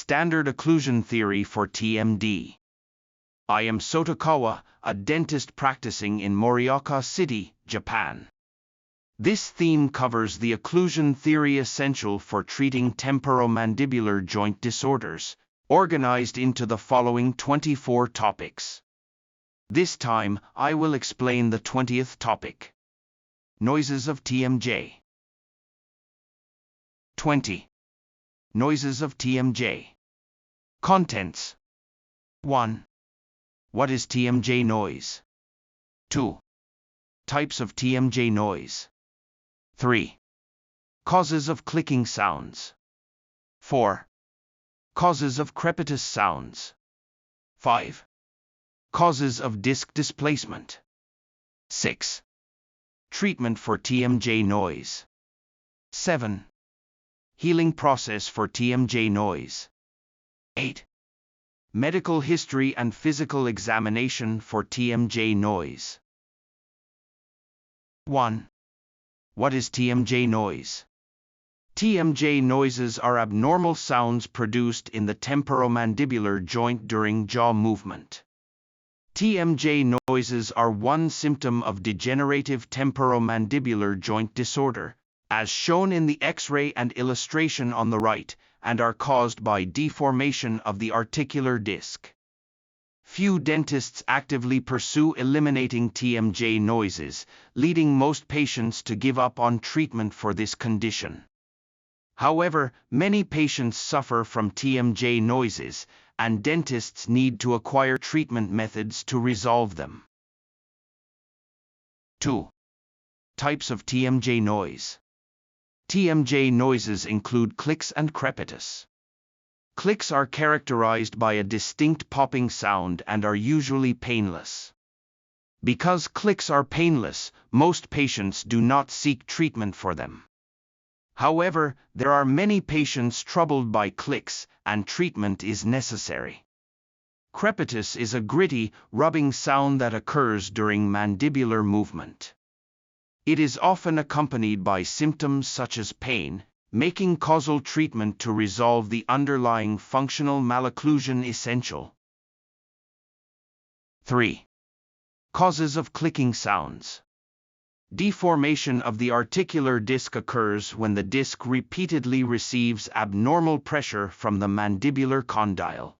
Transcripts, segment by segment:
Standard Occlusion Theory for TMD. I am Sotokawa, a dentist practicing in Morioka City, Japan. This theme covers the occlusion theory essential for treating temporomandibular joint disorders, organized into the following 24 topics. This time, I will explain the 20th topic. Noises of TMJ. 20. Noises of TMJ. Contents. 1. What is TMJ noise? 2. Types of TMJ noise. 3. Causes of clicking sounds. 4. Causes of crepitus sounds. 5. Causes of disc displacement. 6. Treatment for TMJ noise. 7. Healing process for TMJ noise. 8. Medical history and physical examination for TMJ noise. 1. What is TMJ noise? TMJ noises are abnormal sounds produced in the temporomandibular joint during jaw movement. TMJ noises are one symptom of degenerative temporomandibular joint disorder, as shown in the X-ray and illustration on the right, and are caused by deformation of the articular disc. Few dentists actively pursue eliminating TMJ noises, leading most patients to give up on treatment for this condition. However, many patients suffer from TMJ noises, and dentists need to acquire treatment methods to resolve them. 2. Types of TMJ noise. TMJ noises include clicks and crepitus. Clicks are characterized by a distinct popping sound and are usually painless. Because clicks are painless, most patients do not seek treatment for them. However, there are many patients troubled by clicks, and treatment is necessary. Crepitus is a gritty, rubbing sound that occurs during mandibular movement. It is often accompanied by symptoms such as pain, making causal treatment to resolve the underlying functional malocclusion essential. 3. Causes of clicking sounds. Deformation of the articular disc occurs when the disc repeatedly receives abnormal pressure from the mandibular condyle.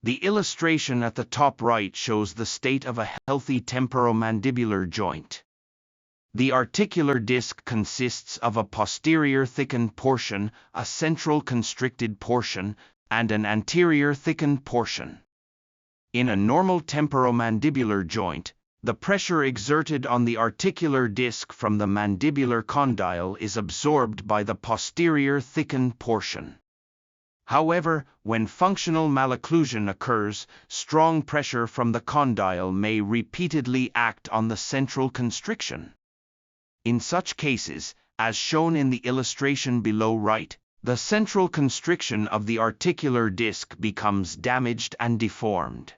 The illustration at the top right shows the state of a healthy temporomandibular joint. The articular disc consists of a posterior thickened portion, a central constricted portion, and an anterior thickened portion. In a normal temporomandibular joint, the pressure exerted on the articular disc from the mandibular condyle is absorbed by the posterior thickened portion. However, when functional malocclusion occurs, strong pressure from the condyle may repeatedly act on the central constriction. In such cases, as shown in the illustration below right, the central constriction of the articular disc becomes damaged and deformed.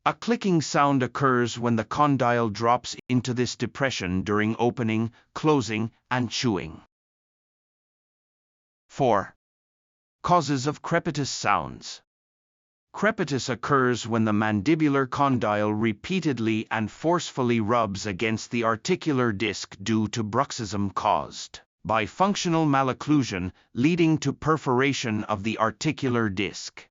A clicking sound occurs when the condyle drops into this depression during opening, closing, and chewing. 4. Causes of crepitus sounds. Crepitus occurs when the mandibular condyle repeatedly and forcefully rubs against the articular disc due to bruxism caused by functional malocclusion, leading to perforation of the articular disc.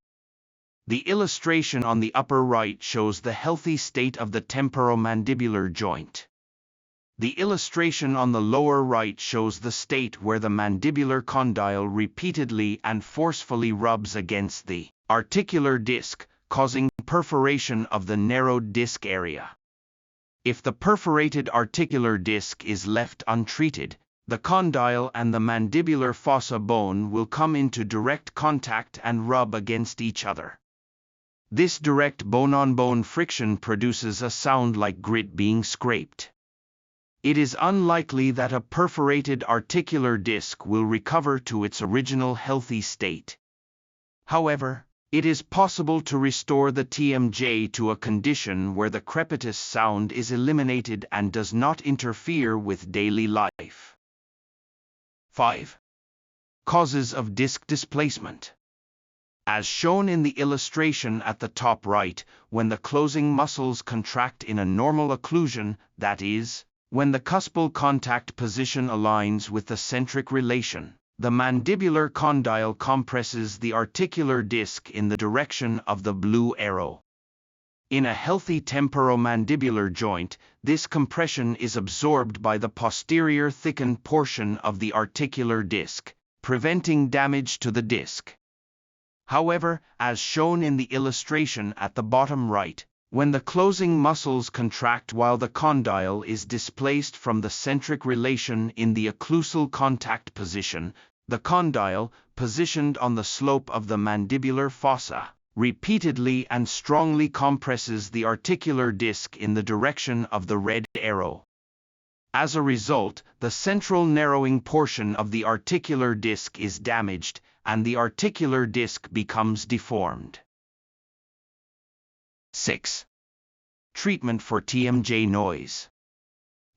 The illustration on the upper right shows the healthy state of the temporomandibular joint. The illustration on the lower right shows the state where the mandibular condyle repeatedly and forcefully rubs against the articular disc, causing perforation of the narrowed disc area. If the perforated articular disc is left untreated, the condyle and the mandibular fossa bone will come into direct contact and rub against each other. This direct bone-on-bone friction produces a sound like grit being scraped. It is unlikely that a perforated articular disc will recover to its original healthy state. However, it is possible to restore the TMJ to a condition where the crepitus sound is eliminated and does not interfere with daily life. 5. Causes of disc displacement. As shown in the illustration at the top right, when the closing muscles contract in a normal occlusion, that is, when the cuspal contact position aligns with the centric relation, the mandibular condyle compresses the articular disc in the direction of the blue arrow. In a healthy temporomandibular joint, this compression is absorbed by the posterior thickened portion of the articular disc, preventing damage to the disc. However, as shown in the illustration at the bottom right, when the closing muscles contract while the condyle is displaced from the centric relation in the occlusal contact position, the condyle, positioned on the slope of the mandibular fossa, repeatedly and strongly compresses the articular disc in the direction of the red arrow. As a result, the central narrowing portion of the articular disc is damaged, and the articular disc becomes deformed. 6. Treatment for TMJ noise.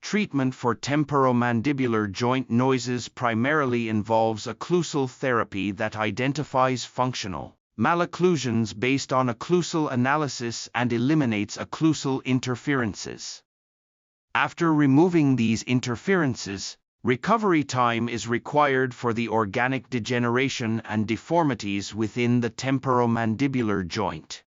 Treatment for temporomandibular joint noises primarily involves occlusal therapy that identifies functional malocclusions based on occlusal analysis and eliminates occlusal interferences. After removing these interferences, recovery time is required for the organic degeneration and deformities within the temporomandibular joint.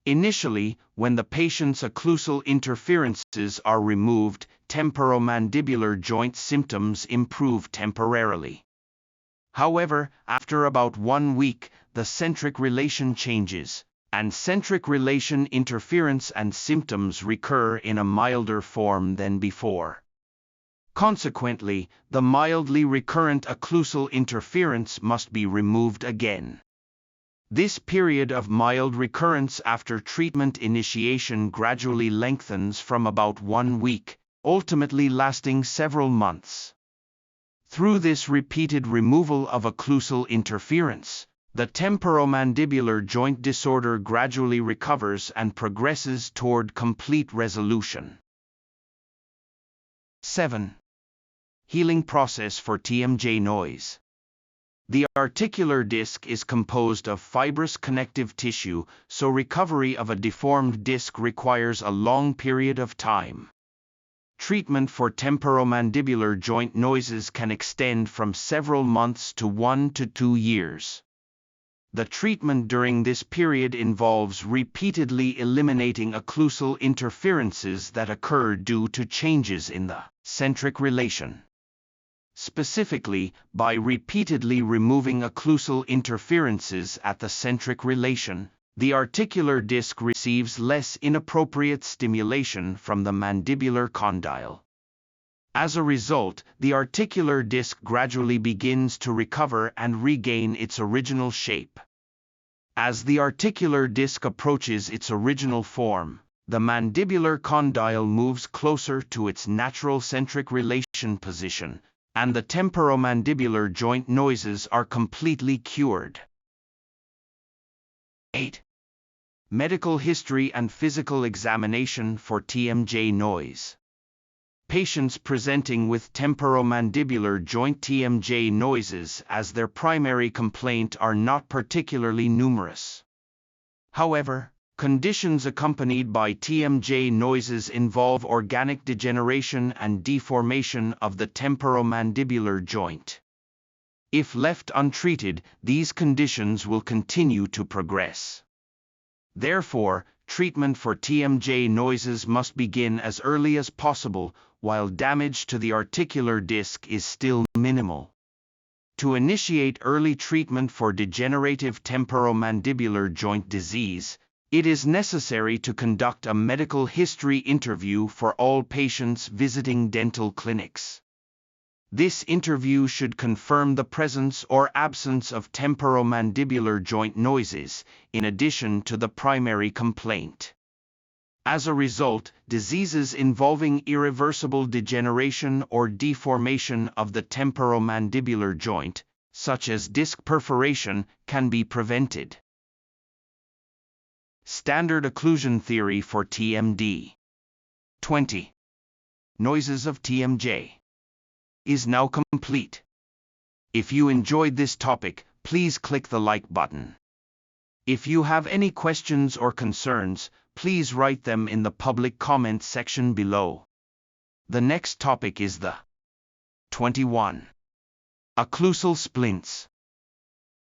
Initially, when the patient's occlusal interferences are removed, temporomandibular joint symptoms improve temporarily. However, after about 1 week, the centric relation changes, and centric relation interference and symptoms recur in a milder form than before. Consequently, the mildly recurrent occlusal interference must be removed again. This period of mild recurrence after treatment initiation gradually lengthens from about 1 week, ultimately lasting several months. Through this repeated removal of occlusal interference, the temporomandibular joint disorder gradually recovers and progresses toward complete resolution. 7. Healing process for TMJ noise. The articular disc is composed of fibrous connective tissue, so recovery of a deformed disc requires a long period of time. Treatment for temporomandibular joint noises can extend from several months to 1 to 2 years. The treatment during this period involves repeatedly eliminating occlusal interferences that occur due to changes in the centric relation. Specifically, by repeatedly removing occlusal interferences at the centric relation, the articular disc receives less inappropriate stimulation from the mandibular condyle. As a result, the articular disc gradually begins to recover and regain its original shape. As the articular disc approaches its original form, the mandibular condyle moves closer to its natural centric relation position, and the temporomandibular joint noises are completely cured. 8. Medical history and physical examination for TMJ noise. Patients presenting with temporomandibular joint TMJ noises as their primary complaint are not particularly numerous. However, conditions accompanied by TMJ noises involve organic degeneration and deformation of the temporomandibular joint. If left untreated, these conditions will continue to progress. Therefore, treatment for TMJ noises must begin as early as possible, while damage to the articular disc is still minimal. To initiate early treatment for degenerative temporomandibular joint disease, it is necessary to conduct a medical history interview for all patients visiting dental clinics. This interview should confirm the presence or absence of temporomandibular joint noises, in addition to the primary complaint. As a result, diseases involving irreversible degeneration or deformation of the temporomandibular joint, such as disc perforation, can be prevented. Standard occlusion theory for TMD. 20. Noises of TMJ is now complete. If you enjoyed this topic, please click the like button. If you have any questions or concerns, please write them in the public comment section below. The next topic is the 21. Occlusal splints.